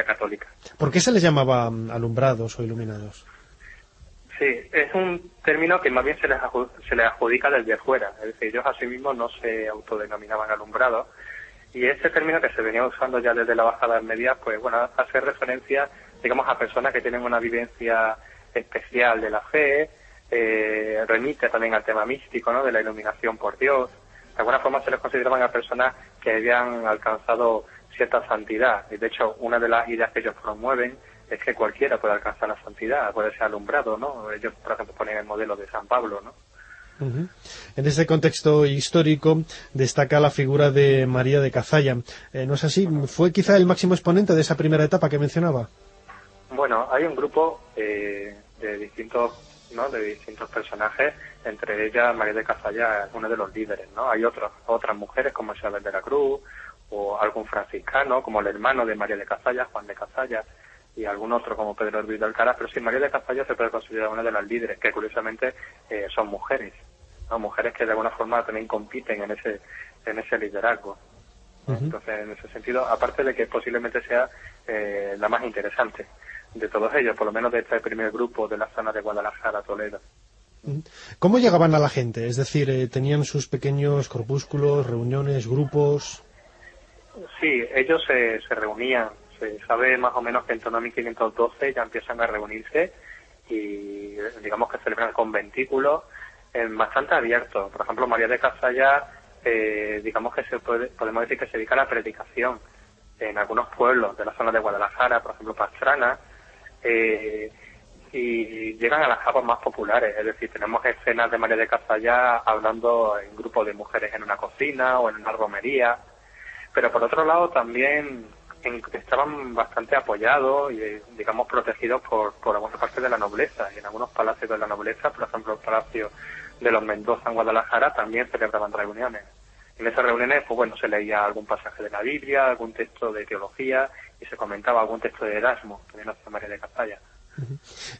Speaker 12: católica.
Speaker 2: ¿Por qué se les llamaba alumbrados o iluminados?
Speaker 12: Sí, es un término que más bien se les adjudica desde fuera, es decir, ellos a sí mismos no se autodenominaban alumbrados, y ese término que se venía usando ya desde la Baja Edad Media, pues bueno, hace referencia, digamos, a personas que tienen una vivencia especial de la fe, remite también al tema místico, ¿no?, de la iluminación por Dios. De alguna forma se les consideraban a personas que habían alcanzado cierta santidad, y de hecho una de las ideas que ellos promueven es que cualquiera puede alcanzar la santidad, puede ser alumbrado, ¿no? Ellos, por ejemplo, ponen el modelo de San Pablo, ¿no?
Speaker 2: Uh-huh. En este contexto histórico destaca la figura de María de Cazalla. ¿No es así? ¿Fue quizá el máximo exponente de esa primera etapa que mencionaba?
Speaker 12: Bueno, hay un grupo de distintos personajes, entre ellas María de Cazalla es uno de los líderes, ¿no? Hay otras mujeres como Isabel de la Cruz, o algún franciscano, como el hermano de María de Cazalla, Juan de Cazalla, y algún otro como Pedro Ruiz de Alcaraz, pero sí, María de Cazalla se puede considerar una de las líderes, que curiosamente son mujeres, ¿no? Mujeres que de alguna forma también compiten en ese liderazgo. Uh-huh. Entonces, en ese sentido, aparte de que posiblemente sea la más interesante de todos ellos, por lo menos de este primer grupo de la zona de Guadalajara, Toledo.
Speaker 2: ¿Cómo llegaban a la gente? Es decir, ¿tenían sus pequeños corpúsculos, reuniones, grupos?
Speaker 12: Sí, ellos se reunían. Se sabe más o menos que en torno a 1512 ya empiezan a reunirse y digamos que celebran conventículos bastante abiertos. Por ejemplo, María de Cazalla, digamos que podemos decir que se dedica a la predicación en algunos pueblos de la zona de Guadalajara, por ejemplo Pastrana, y llegan a las capas más populares, es decir, tenemos escenas de María de Cazalla hablando en grupos de mujeres en una cocina o en una romería, pero por otro lado también estaban bastante apoyados y, digamos, protegidos por alguna parte de la nobleza, y en algunos palacios de la nobleza, por ejemplo el Palacio de los Mendoza en Guadalajara, también celebraban reuniones. En esas reuniones, pues bueno, se leía algún pasaje de la Biblia, algún texto de teología, y se comentaba algún texto de Erasmo, también hacia María de Cazalla.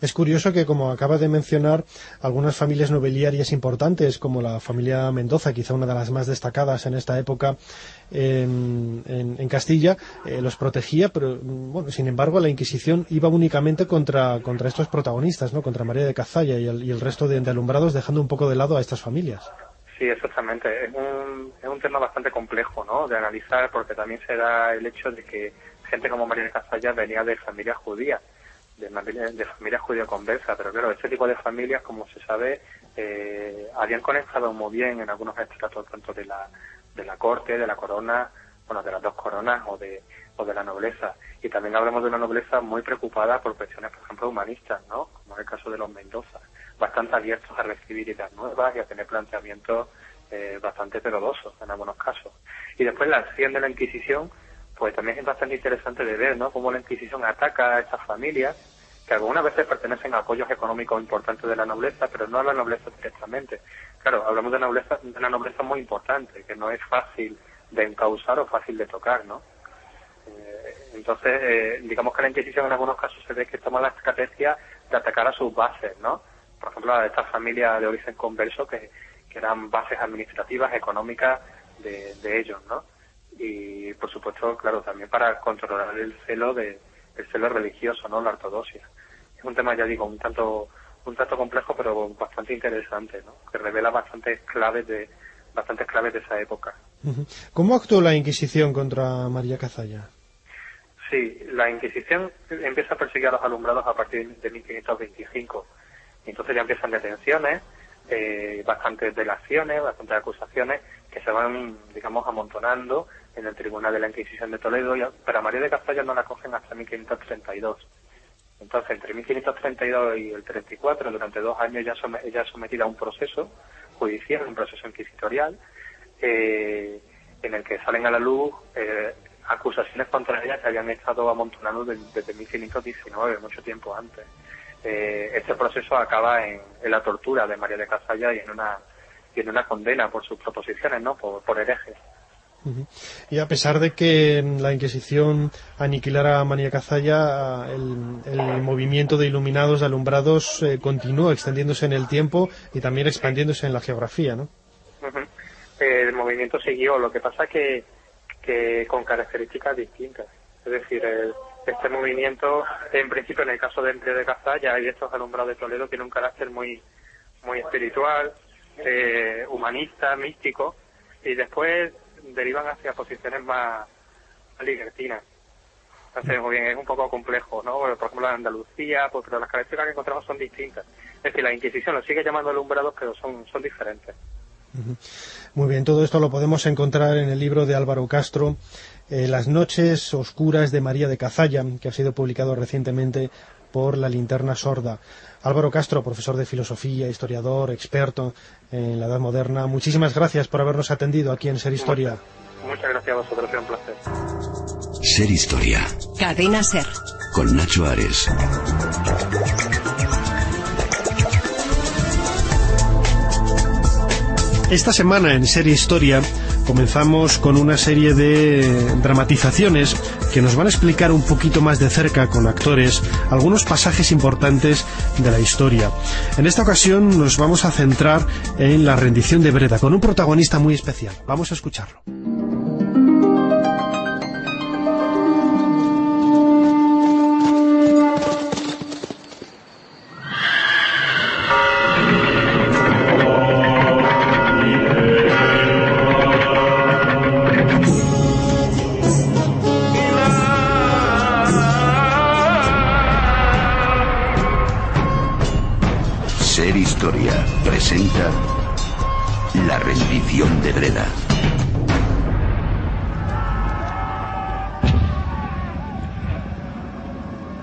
Speaker 2: Es curioso que, como acaba de mencionar, algunas familias nobiliarias importantes, como la familia Mendoza, quizá una de las más destacadas en esta época en Castilla, los protegía, pero bueno, sin embargo la Inquisición iba únicamente contra estos protagonistas, ¿no?, contra María de Cazalla y el resto de alumbrados, dejando un poco de lado a estas familias.
Speaker 12: Sí, exactamente. Es un tema bastante complejo, ¿no?, de analizar, porque también se da el hecho de que gente como María de Cazalla venía de familias judías, de familias judío-conversas, pero claro, este tipo de familias, como se sabe, habían conectado muy bien en algunos estratos tanto de la corte, de la corona, bueno, de las dos coronas o de la nobleza. Y también hablamos de una nobleza muy preocupada por cuestiones, por ejemplo, humanistas, ¿no?, como en el caso de los Mendoza, bastante abiertos a recibir ideas nuevas y a tener planteamientos bastante heterodoxos en algunos casos. Y después la acción de la Inquisición, pues también es bastante interesante de ver, ¿no?, cómo la Inquisición ataca a estas familias, que algunas veces pertenecen a apoyos económicos importantes de la nobleza, pero no a la nobleza directamente. Claro, hablamos de una nobleza muy importante, que no es fácil de encauzar o fácil de tocar, ¿no? Entonces, digamos que la Inquisición en algunos casos se ve que toma la estrategia de atacar a sus bases, ¿no? Por ejemplo, a estas familias de origen converso que eran bases administrativas, económicas de ellos, ¿no? Y, por supuesto, claro, también para controlar el celo de celo religioso, ¿no? La ortodoxia. Es un tema, ya digo, un tanto complejo, pero bastante interesante, ¿no? Que revela bastantes claves de esa época.
Speaker 2: ¿Cómo actuó la Inquisición contra María Cazalla?
Speaker 12: Sí, la Inquisición empieza a perseguir a los alumbrados a partir de 1525. Entonces ya empiezan detenciones, bastantes delaciones, bastantes acusaciones que se van, digamos, amontonando en el Tribunal de la Inquisición de Toledo, pero a María de Cazalla no la cogen hasta 1532. Entonces, entre 1532 y el 34, durante 2 años, ella es sometida a un proceso judicial, un proceso inquisitorial, en el que salen a la luz acusaciones contra ella que habían estado amontonando desde 1519, mucho tiempo antes. Este proceso acaba en la tortura de María de Cazalla y en una condena por sus proposiciones, ¿no? Por herejes.
Speaker 2: Y a pesar de que la Inquisición aniquilara a María Cazalla, el movimiento de iluminados, de alumbrados, continuó extendiéndose en el tiempo y también expandiéndose en la geografía, ¿no?
Speaker 12: El movimiento siguió, lo que pasa que con características distintas. Es decir, este movimiento, en principio, en el caso de Cazalla y estos alumbrados de Toledo, tiene un carácter muy espiritual, humanista, místico, y después derivan hacia posiciones más libertinas. Entonces, muy bien, es un poco complejo, ¿no? Por ejemplo, en Andalucía, pues, pero las características que encontramos son distintas. Es decir, la Inquisición lo sigue llamando alumbrados, pero son diferentes.
Speaker 2: Muy bien, todo esto lo podemos encontrar en el libro de Álvaro Castro, Las noches oscuras de María de Cazalla, que ha sido publicado recientemente por La Linterna Sorda. Álvaro Castro, profesor de filosofía, historiador, experto en la Edad Moderna, muchísimas gracias por habernos atendido aquí en Ser Historia.
Speaker 12: Muchas gracias a vosotros, es un placer.
Speaker 3: Ser Historia.
Speaker 4: Cadena Ser.
Speaker 3: Con Nacho Ares.
Speaker 2: Esta semana en Serie Historia comenzamos con una serie de dramatizaciones que nos van a explicar un poquito más de cerca con actores algunos pasajes importantes de la historia. En esta ocasión nos vamos a centrar en la rendición de Breda con un protagonista muy especial. Vamos a escucharlo.
Speaker 3: Ser Historia presenta La rendición de Breda.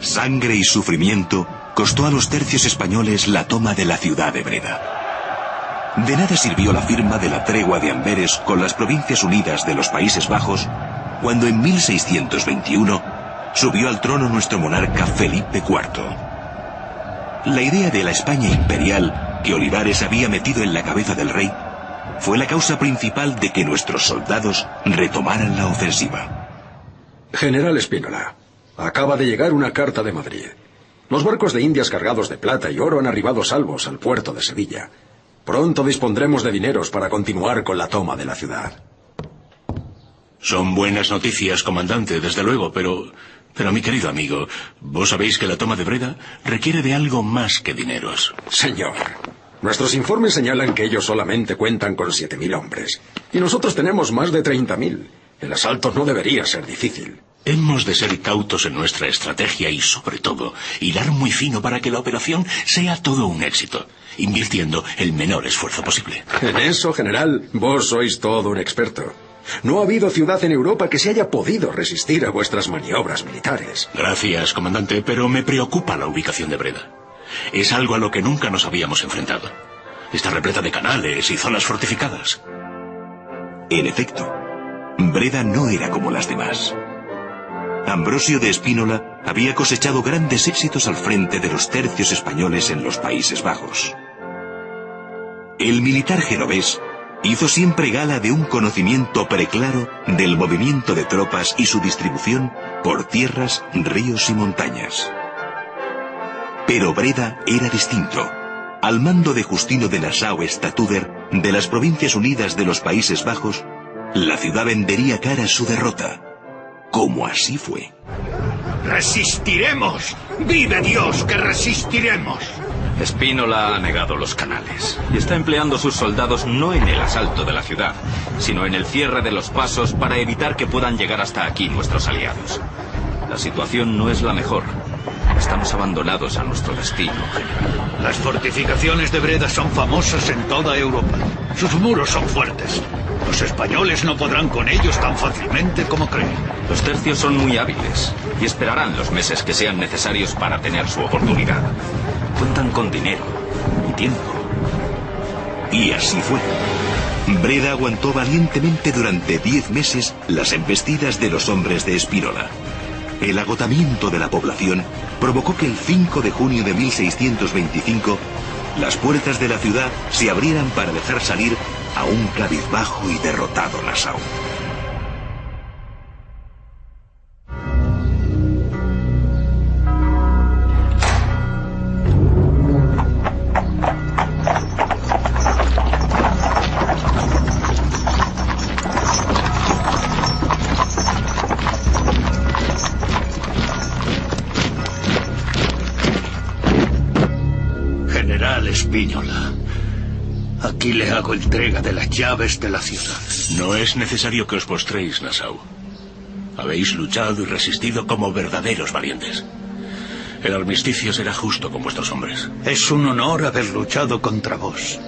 Speaker 3: Sangre y sufrimiento costó a los tercios españoles la toma de la ciudad de Breda. De nada sirvió la firma de la tregua de Amberes con las Provincias Unidas de los Países Bajos, cuando en 1621 subió al trono nuestro monarca Felipe IV. La idea de la España imperial que Olivares había metido en la cabeza del rey fue la causa principal de que nuestros soldados retomaran la ofensiva.
Speaker 13: General Espínola, acaba de llegar una carta de Madrid. Los barcos de Indias cargados de plata y oro han arribado salvos al puerto de Sevilla. Pronto dispondremos de dineros para continuar con la toma de la ciudad.
Speaker 14: Son buenas noticias, comandante, desde luego, pero mi querido amigo, vos sabéis que la toma de Breda requiere de algo más que dineros.
Speaker 13: Señor, nuestros informes señalan que ellos solamente cuentan con 7.000 hombres. Y nosotros tenemos más de 30.000. El asalto no debería ser difícil.
Speaker 14: Hemos de ser cautos en nuestra estrategia y, sobre todo, hilar muy fino para que la operación sea todo un éxito, invirtiendo el menor esfuerzo posible.
Speaker 13: En eso, general, vos sois todo un experto. No ha habido ciudad en Europa que se haya podido resistir a vuestras maniobras militares.
Speaker 14: Gracias, comandante, pero me preocupa la ubicación de Breda. Es algo a lo que nunca nos habíamos enfrentado. Está repleta de canales y zonas fortificadas.
Speaker 3: En efecto, Breda no era como las demás. Ambrosio de Espínola había cosechado grandes éxitos al frente de los tercios españoles en los Países Bajos. El militar genovés hizo siempre gala de un conocimiento preclaro del movimiento de tropas y su distribución por tierras, ríos y montañas. Pero Breda era distinto. Al mando de Justino de Nassau-Statuder, de las Provincias Unidas de los Países Bajos, la ciudad vendería cara a su derrota. Como así fue.
Speaker 15: ¡Resistiremos! ¡Vive Dios que resistiremos!
Speaker 16: Spínola ha negado los canales y está empleando sus soldados no en el asalto de la ciudad, sino en el cierre de los pasos para evitar que puedan llegar hasta aquí nuestros aliados. La situación no es la mejor. Estamos abandonados a nuestro destino, general.
Speaker 15: Las fortificaciones de Breda son famosas en toda Europa. Sus muros son fuertes. Los españoles no podrán con ellos tan fácilmente como creen.
Speaker 16: Los tercios son muy hábiles y esperarán los meses que sean necesarios para tener su oportunidad. Cuentan con dinero y tiempo.
Speaker 17: Y así fue. Breda aguantó valientemente durante 10 meses las embestidas de los hombres de Spínola. El agotamiento de la población provocó que el 5 de junio de 1625 las puertas de la ciudad se abrieran para dejar salir a un cabizbajo y derrotado Nassau.
Speaker 15: Spínola, aquí le hago entrega de las llaves de la ciudad.
Speaker 14: No es necesario que os postréis, Nassau. Habéis luchado y resistido como verdaderos valientes. El armisticio será justo con vuestros hombres.
Speaker 15: Es un honor haber luchado contra vos.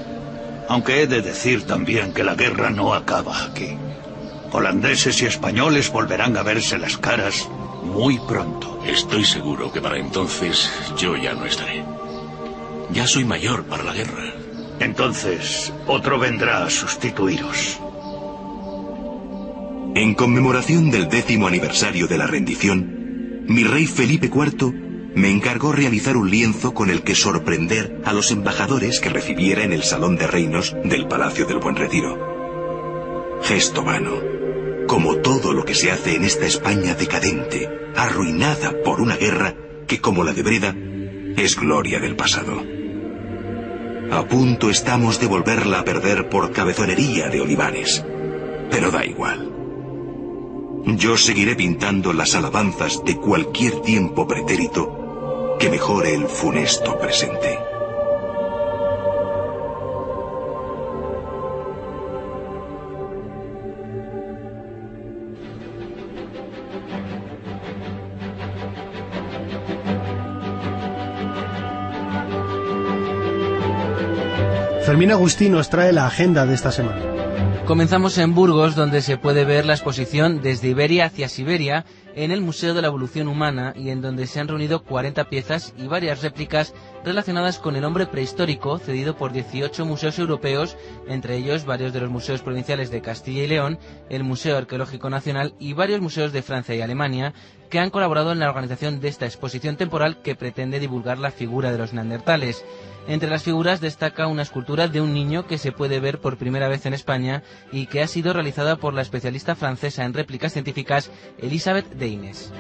Speaker 15: Aunque he de decir también que la guerra no acaba aquí. Holandeses y españoles volverán a verse las caras muy pronto.
Speaker 14: Estoy seguro que para entonces yo ya no estaré. Ya soy mayor para la guerra.
Speaker 15: Entonces, otro vendrá a sustituiros.
Speaker 17: En conmemoración del 10º aniversario de la rendición, mi rey Felipe IV me encargó realizar un lienzo con el que sorprender a los embajadores que recibiera en el Salón de Reinos del Palacio del Buen Retiro. Gesto vano, como todo lo que se hace en esta España decadente, arruinada por una guerra que, como la de Breda, es gloria del pasado. A punto estamos de volverla a perder por cabezonería de Olivares. Pero da igual. Yo seguiré pintando las alabanzas de cualquier tiempo pretérito que mejore el funesto presente.
Speaker 2: Fermín Agustí nos trae la agenda de esta semana.
Speaker 18: Comenzamos en Burgos, donde se puede ver la exposición Desde Iberia hacia Siberia en el Museo de la Evolución Humana y en donde se han reunido 40 piezas y varias réplicas relacionadas con el hombre prehistórico, cedido por 18 museos europeos, entre ellos varios de los museos provinciales de Castilla y León, el Museo Arqueológico Nacional y varios museos de Francia y Alemania, que han colaborado en la organización de esta exposición temporal que pretende divulgar la figura de los neandertales. Entre las figuras destaca una escultura de un niño que se puede ver por primera vez en España y que ha sido realizada por la especialista francesa en réplicas científicas Elisabeth Deines.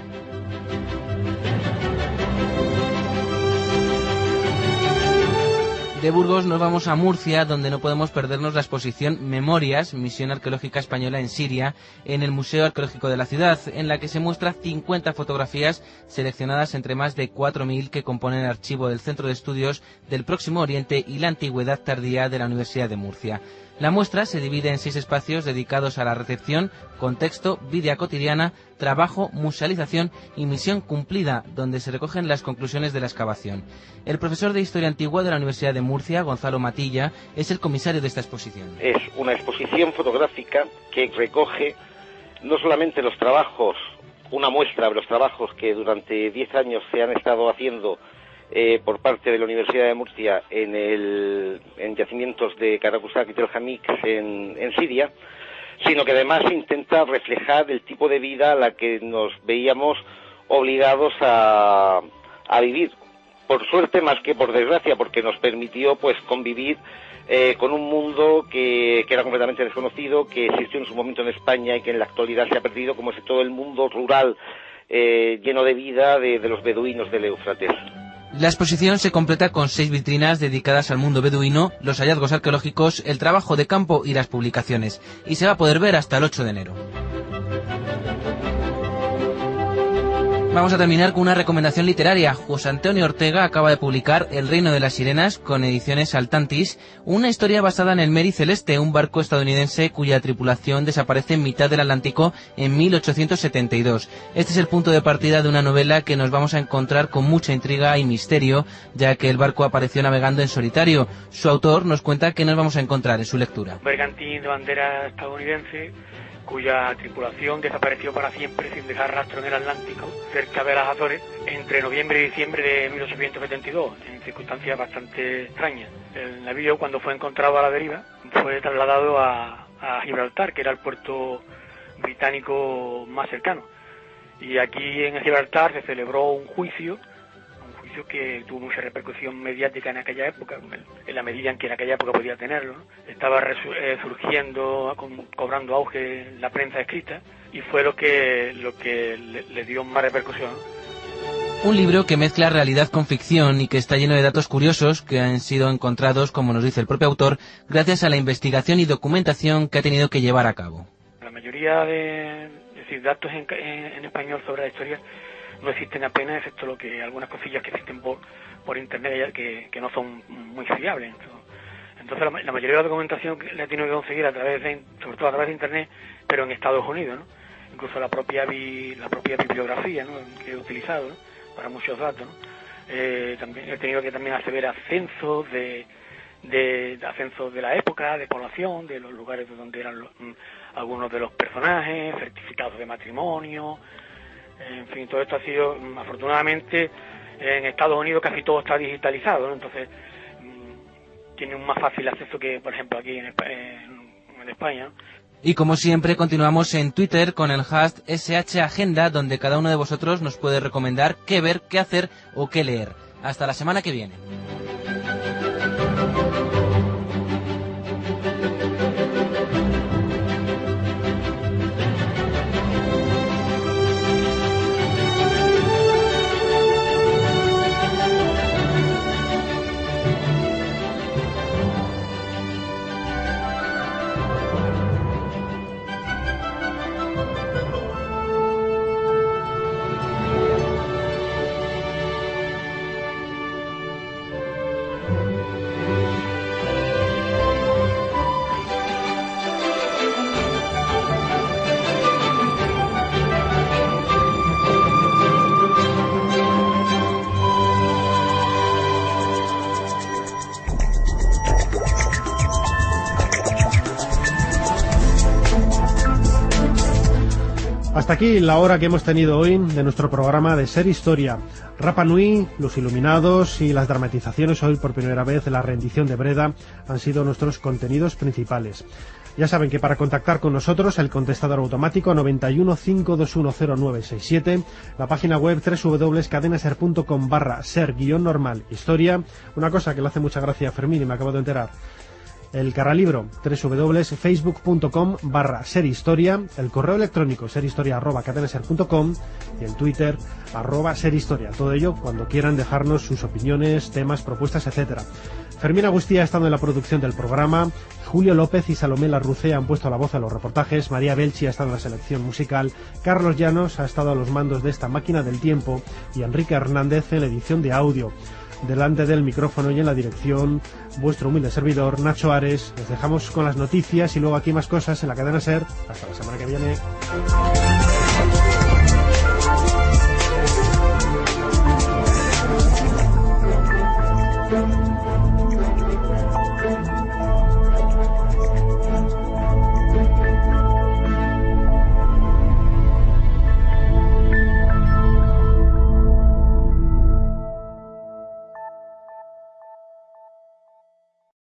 Speaker 18: De Burgos nos vamos a Murcia, donde no podemos perdernos la exposición Memorias, Misión Arqueológica Española en Siria, en el Museo Arqueológico de la ciudad, en la que se muestra 50 fotografías seleccionadas entre más de 4.000 que componen el archivo del Centro de Estudios del Próximo Oriente y la Antigüedad Tardía de la Universidad de Murcia. La muestra se divide en 6 espacios dedicados a la recepción, contexto, vida cotidiana, trabajo, musealización y misión cumplida, donde se recogen las conclusiones de la excavación. El profesor de Historia Antigua de la Universidad de Murcia, Gonzalo Matilla, es el comisario de esta exposición.
Speaker 19: Es una exposición fotográfica que recoge no solamente los trabajos, una muestra de los trabajos que durante 10 años se han estado haciendo por parte de la Universidad de Murcia en yacimientos de Karakusak y Tel Hamik en Siria, sino que además intenta reflejar el tipo de vida a la que nos veíamos obligados a vivir. Por suerte más que por desgracia, porque nos permitió pues convivir con un mundo que era completamente desconocido, que existió en su momento en España y que en la actualidad se ha perdido, como es todo el mundo rural lleno de vida de los beduinos del Éufrates.
Speaker 18: La exposición se completa con 6 vitrinas dedicadas al mundo beduino, los hallazgos arqueológicos, el trabajo de campo y las publicaciones, y se va a poder ver hasta el 8 de enero. Vamos a terminar con una recomendación literaria. José Antonio Ortega acaba de publicar El reino de las sirenas, con ediciones Saltantis, una historia basada en el Mary Celeste, un barco estadounidense cuya tripulación desaparece en mitad del Atlántico en 1872. Este es el punto de partida de una novela que nos vamos a encontrar con mucha intriga y misterio, ya que el barco apareció navegando en solitario. Su autor nos cuenta qué nos vamos a encontrar en su lectura.
Speaker 20: Un bergantín de bandera estadounidense cuya tripulación desapareció para siempre sin dejar rastro en el Atlántico, cerca de las Azores, entre noviembre y diciembre de 1872, en circunstancias bastante extrañas. El navío, cuando fue encontrado a la deriva, fue trasladado a Gibraltar, que era el puerto británico más cercano. Y aquí en Gibraltar se celebró un juicio que tuvo mucha repercusión mediática en aquella época, en la medida en que en aquella época podía tenerlo, ¿no? Estaba surgiendo, cobrando auge la prensa escrita, y fue lo que le dio más repercusión.
Speaker 18: Un libro que mezcla realidad con ficción y que está lleno de datos curiosos que han sido encontrados, como nos dice el propio autor, gracias a la investigación y documentación que ha tenido que llevar a cabo.
Speaker 20: La mayoría de datos en español sobre la historia no existen apenas, excepto algunas cosillas que existen por internet que no son muy fiables. Entonces la mayoría de la documentación la he tenido que conseguir sobre todo a través de internet, pero en Estados Unidos, ¿no? Incluso la propia bibliografía, ¿no?, que he utilizado, ¿no?, para muchos datos, ¿no? También he tenido que acceder a censos de la época, de población, de los lugares de donde eran algunos de los personajes, certificados de matrimonio. En fin, todo esto ha sido, afortunadamente, en Estados Unidos casi todo está digitalizado, ¿no? Entonces tiene un más fácil acceso que, por ejemplo, aquí en España, ¿no?
Speaker 18: Y como siempre, continuamos en Twitter con el hashtag SHAgenda, donde cada uno de vosotros nos puede recomendar qué ver, qué hacer o qué leer. Hasta la semana que viene.
Speaker 2: Hasta aquí la hora que hemos tenido hoy de nuestro programa de Ser Historia. Rapa Nui, los iluminados y las dramatizaciones hoy por primera vez de la rendición de Breda han sido nuestros contenidos principales. Ya saben que para contactar con nosotros el contestador automático 91 521 0967, la página web www.cadenaser.com/ser-normal historia, una cosa que le hace mucha gracia a Fermín y me acabo de enterar. El carralibro, www.facebook.com/serhistoria, el correo electrónico serhistoria@cadenaser.com y el Twitter @serhistoria. Todo ello cuando quieran dejarnos sus opiniones, temas, propuestas, etcétera. Fermín Agustí ha estado en la producción del programa, Julio López y Salomé Larrucé han puesto la voz a los reportajes, María Belchi ha estado en la selección musical, Carlos Llanos ha estado a los mandos de esta máquina del tiempo y Enrique Hernández en la edición de audio. Delante del micrófono y en la dirección, vuestro humilde servidor, Nacho Ares. Les dejamos con las noticias y luego aquí más cosas en la cadena SER. Hasta la semana que viene.